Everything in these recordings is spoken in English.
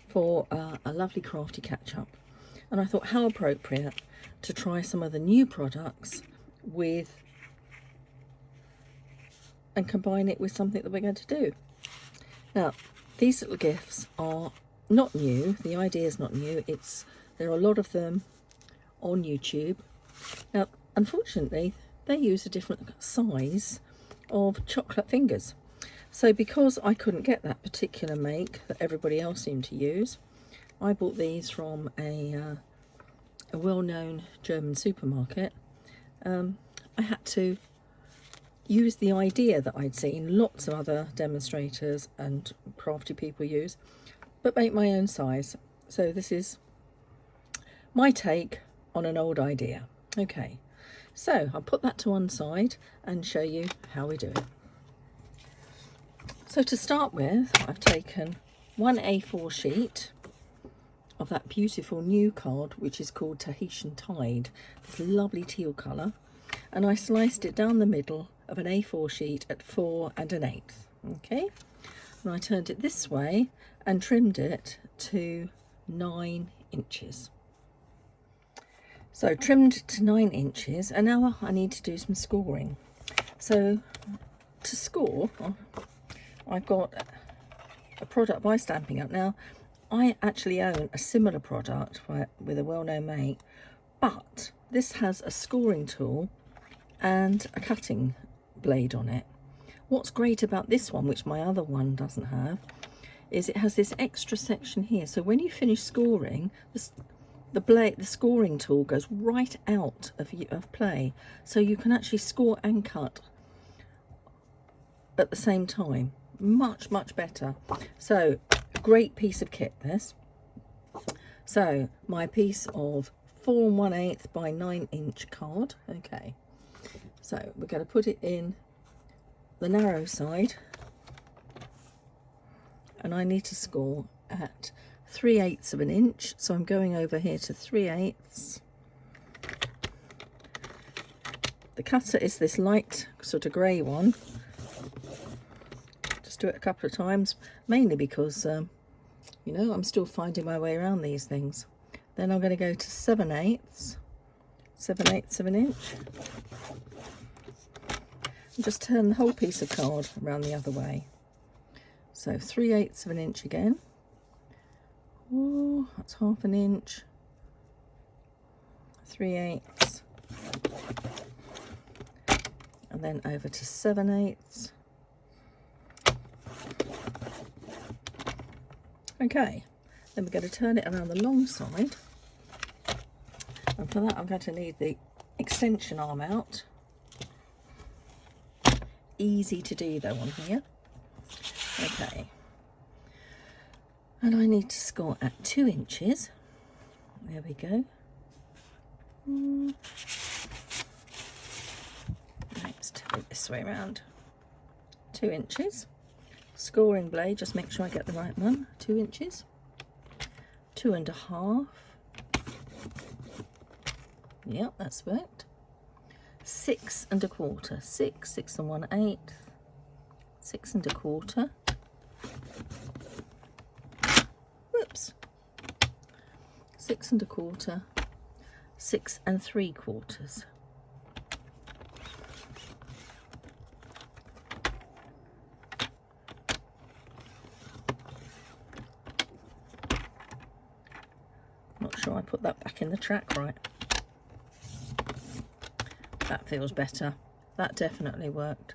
for a lovely crafty catch-up, and I thought how appropriate to try some of the new products with and combine it with something that we're going to do. Now, these little gifts are not new. The idea is not new. There are a lot of them on YouTube. Now, unfortunately, they use a different size of chocolate fingers. So because I couldn't get that particular make that everybody else seemed to use, I bought these from a well-known German supermarket. I had to use the idea that I'd seen lots of other demonstrators and crafty people use, but make my own size. So this is my take on an old idea. Okay, so I'll put that to one side and show you how we do it. So to start with, I've taken one A4 sheet of that beautiful new card, which is called Tahitian Tide, this lovely teal colour, and I sliced it down the middle of an A4 sheet at 4 1/8. Okay, and I turned it this way and trimmed it to 9 inches. So trimmed to 9 inches, and now I need to do some scoring. So to score, I've got a product by Stampin' Up. Now, I actually own a similar product with a well-known make, but this has a scoring tool and a cutting blade on it. What's great about this one, which my other one doesn't have, is it has this extra section here. So when you finish scoring, the scoring tool goes right out of play, so you can actually score and cut at the same time. Much better. So great piece of kit this. So my piece of 4 1/8 by 9 inch card. Okay, so we're going to put it in the narrow side, and I need to score at 3/8 of an inch, so I'm going over here to 3/8. The cutter is this light sort of grey one. Just do it a couple of times, mainly because you know, I'm still finding my way around these things. Then I'm going to go to 7/8 of an inch, and just turn the whole piece of card around the other way. So 3/8 of an inch again. Oh, that's 1/2 inch. 3/8, and then over to 7/8. Okay, then we're going to turn it around the long side, and for that I'm going to need the extension arm out. Easy to do though on here. Okay, and I need to score at 2 inches. There we go. Let's turn it this way around. 2 inches. Scoring blade, just make sure I get the right one. 2 inches. 2 1/2. Yep, that's worked. 6 1/4. 6 1/8. 6 1/4. Whoops. 6 1/4. 6 3/4. Not sure I put that back in the track right. That feels better. That definitely worked.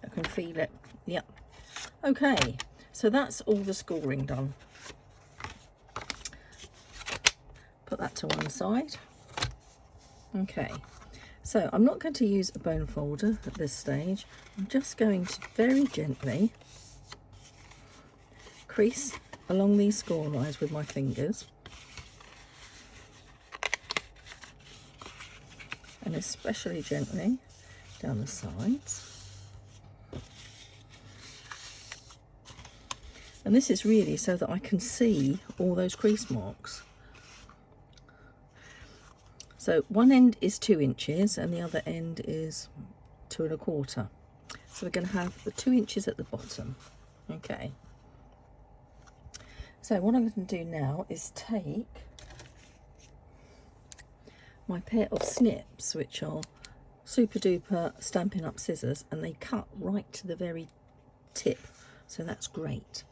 I can feel it. Yep. Okay, so that's all the scoring done. Put that to one side. Okay, so I'm not going to use a bone folder at this stage. I'm just going to very gently crease along these score lines with my fingers, and especially gently down the sides. And this is really so that I can see all those crease marks. So one end is 2 inches and the other end is 2 1/4. So we're going to have the 2 inches at the bottom. Okay. So what I'm going to do now is take my pair of snips, which are super duper Stampin' Up scissors, and they cut right to the very tip, so that's great.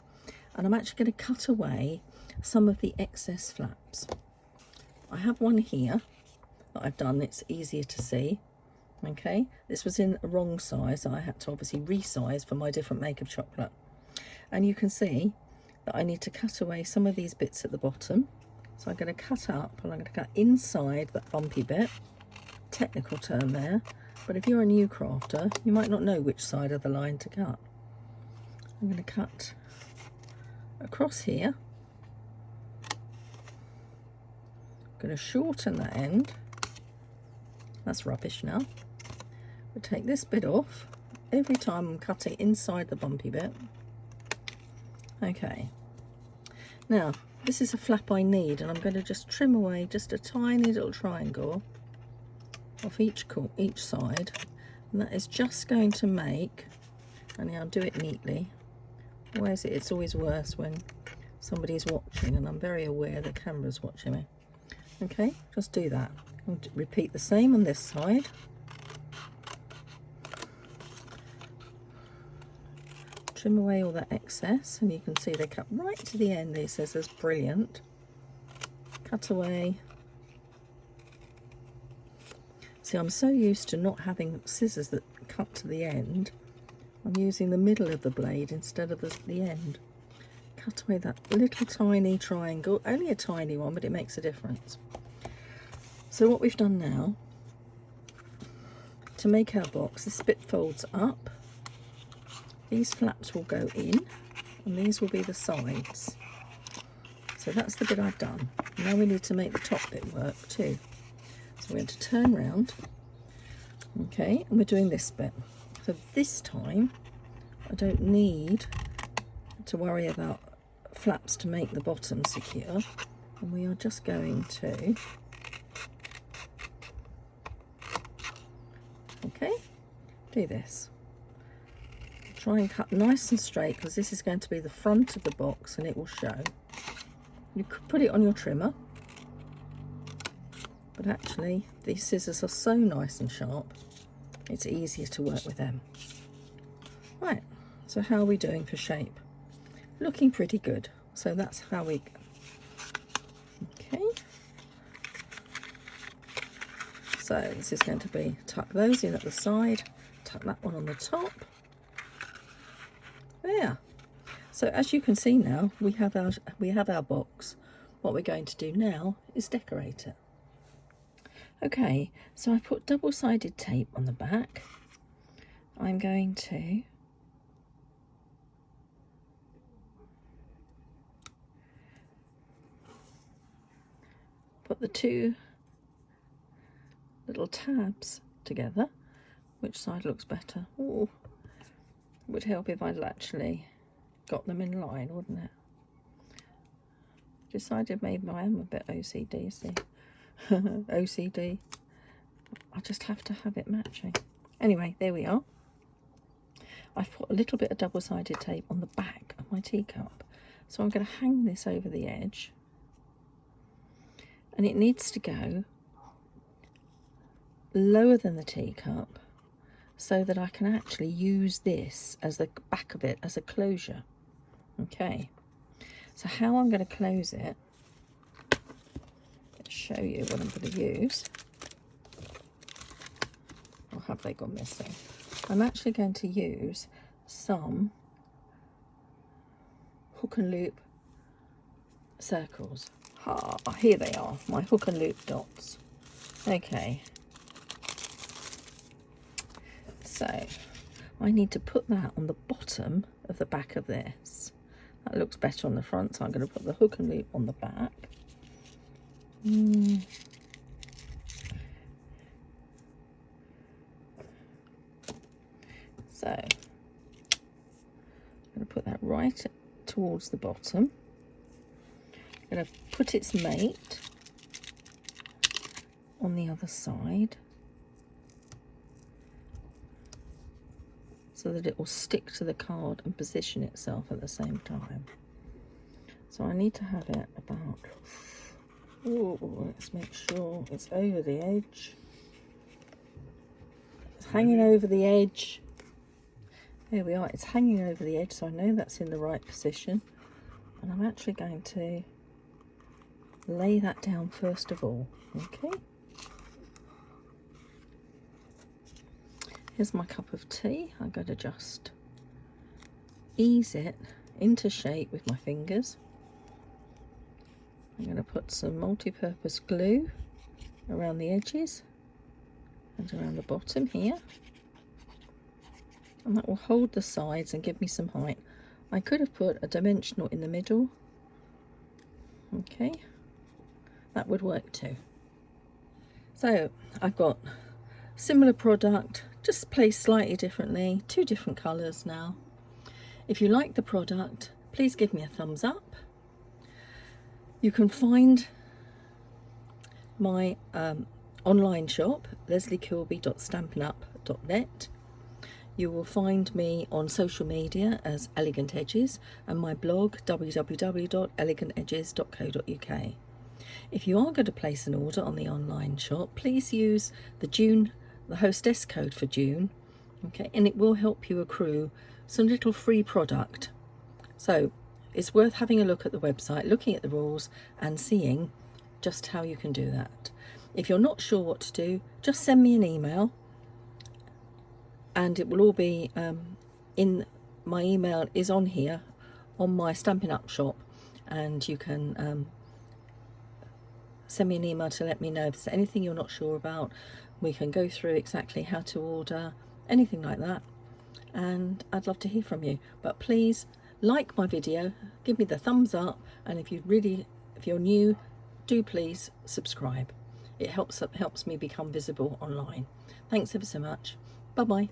And I'm actually going to cut away some of the excess flaps. I have one here that I've done, it's easier to see. Okay, this was in a wrong size, I had to obviously resize for my different make of chocolate. And you can see that I need to cut away some of these bits at the bottom. So I'm going to cut up, and I'm going to cut inside that bumpy bit. Technical term there, but if you're a new crafter, you might not know which side of the line to cut. I'm going to cut across here. I'm going to shorten that end. That's rubbish now. We'll take this bit off every time I'm cutting inside the bumpy bit. Okay, now this is a flap I need, and I'm going to just trim away just a tiny little triangle off each side, and that is just going to make, and I'll do it neatly. Why is it? It's always worse when somebody's watching, and I'm very aware the camera's watching me. Okay, just do that. I'll repeat the same on this side. Trim away all that excess, and you can see they cut right to the end, these scissors, brilliant. Cut away. See, I'm so used to not having scissors that cut to the end, I'm using the middle of the blade instead of the end. Cut away that little tiny triangle, only a tiny one, but it makes a difference. So what we've done now, to make our box, this bit folds up. These flaps will go in, and these will be the sides. So that's the bit I've done. Now we need to make the top bit work too. So we're going to turn round, okay, and we're doing this bit. So this time I don't need to worry about flaps to make the bottom secure, and we are just going to, okay, do this. Try and cut nice and straight, because this is going to be the front of the box and it will show. You could put it on your trimmer, but actually these scissors are so nice and sharp, it's easier to work with them. Right, so how are we doing for shape? Looking pretty good. So that's how we go. Okay. So this is going to be, tuck those in at the side, tuck that one on the top. There. So as you can see now, we have our box. What we're going to do now is decorate it. Okay, so I put double-sided tape on the back. I'm going to put the two little tabs together. Which side looks better? Oh, would help if I'd actually got them in line, wouldn't it? Decided maybe I am a bit OCD, see. OCD. I just have to have it matching. Anyway, there we are. I've put a little bit of double-sided tape on the back of my teacup. So I'm going to hang this over the edge. And it needs to go lower than the teacup, so that I can actually use this as the back of it as a closure. Okay, so how I'm going to close it, let's show you what I'm going to use. Or have they gone missing? I'm actually going to use some hook and loop circles. Ah, here they are, my hook and loop dots. Okay. So I need to put that on the bottom of the back of this. That looks better on the front, so I'm going to put the hook and loop on the back. So I'm going to put that right towards the bottom. I'm going to put its mate on the other side. so that it will stick to the card and position itself at the same time. So I need to have it about, let's make sure it's over the edge. It's hanging over the edge. There we are, it's hanging over the edge, so I know that's in the right position. And I'm actually going to lay that down first of all, okay? Here's my cup of tea. I'm going to just ease it into shape with my fingers. I'm going to put some multi-purpose glue around the edges and around the bottom here. And that will hold the sides and give me some height. I could have put a dimensional in the middle. Okay, that would work too. So I've got similar product, just placed slightly differently, 2 different colours now. If you like the product, please give me a thumbs up. You can find my online shop, lesliekilby.stampinup.net. You will find me on social media as Elegant Edges, and my blog www.elegantedges.co.uk. If you are going to place an order on the online shop, please use the hostess code for June, okay, and it will help you accrue some little free product. So it's worth having a look at the website, looking at the rules and seeing just how you can do that. If you're not sure what to do, just send me an email, and it will all be in my email is on here on my Stampin' Up shop, and you can send me an email to let me know if there's anything you're not sure about. We can go through exactly how to order, anything like that, and I'd love to hear from you. But please like my video, give me the thumbs up, and if you're new, do please subscribe. It helps me become visible online. Thanks ever so much. Bye bye.